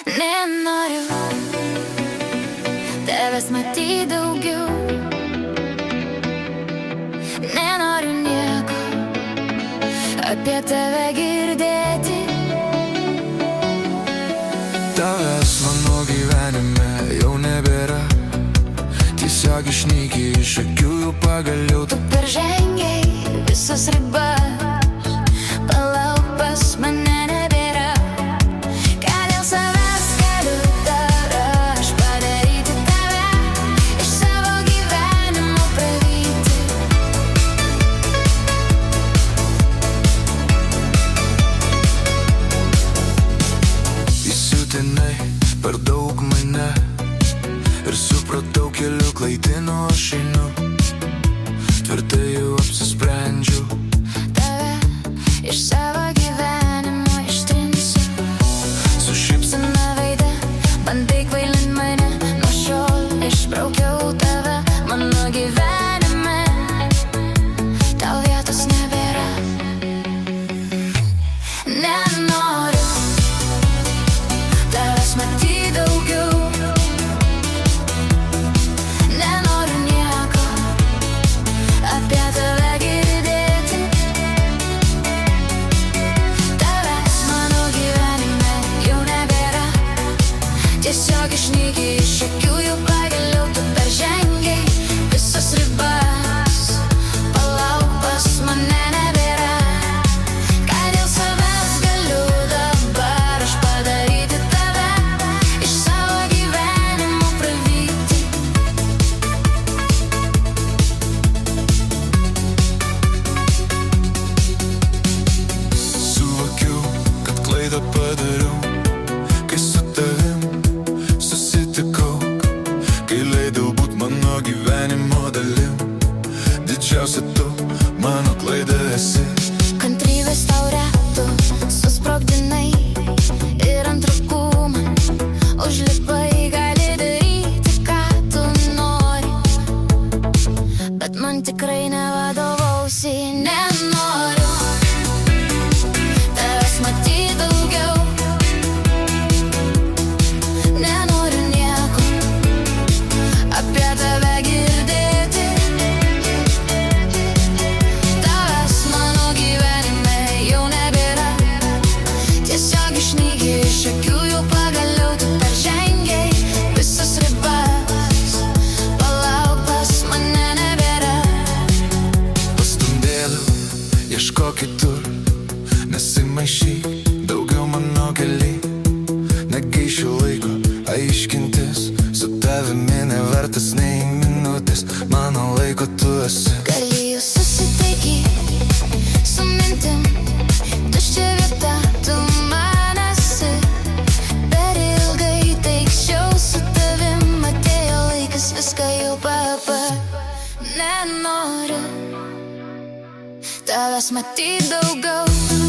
Nenoriu tavęs matyti daugiau, nenoriu nieko apie tave girdėti. Tavęs mano gyvenime jau nebėra, tiesiog išnyki iš akių jau pagaliau. Tu peržengei visas ribas, palauk, pas mane nebėra. Ką dėl savęs galiu dar aš padaryti tave, iš savo gyvenimo pravyti. Įsiutinai per daug mane ir supratau, keliu klaidinu aš einu. Tvirtai jau apsisprendžiau, Tave iš savo gyvenimo ištrinsiu. su šypsena Veide bandai kvailint mane, nuo šiol išbraukiau tave mano gyvenime. Tau vietos nebėra. Nenoriu tavęs matyti daugiau, nenoriu nieko apie tave girdėti. Tavęs mano gyvenime jau nebėra, tiesiog išnyki iš akių jau pagaliau. Tu peržengei visas ribas, palauk, pas mane nebėra. Ką dėl savęs galiu dabar aš padaryti tave, iš savo gyvenimo pravyti. suvokiau, kad klaidą padariau, kai su tavim susitikau, kai leidau būt mano gyvenimo dalim. Didžiausia tu mano klaida esi. Kantrybės taurę tu susprogdinai ir ant rūkų man užlipai. Gali daryti, ką tu nori, bet man tikrai nevadovausi. Nenoriu tavęs matyti daugiau, nenoriu nieko apie tave girdėti. Tavęs mano gyvenime jau nebėra, tiesiog išnyki iš akių jau pagaliau. Tu peržengei visas ribas, palauk, pas mane nebėra. Pastumdėliau, ieškok kitur, nesimaišyk daugiau mano kely. Negaišiu laiko aiškintis, su tavimi nevertas nei minutės mano laiko tu esi. Galėjau susitaikyti su mintim, tuščia vieta tu man esi. Per ilgai taikščiau su tavim, atėjo laikas viską jau Nenoriu tavęs matyti daugiau.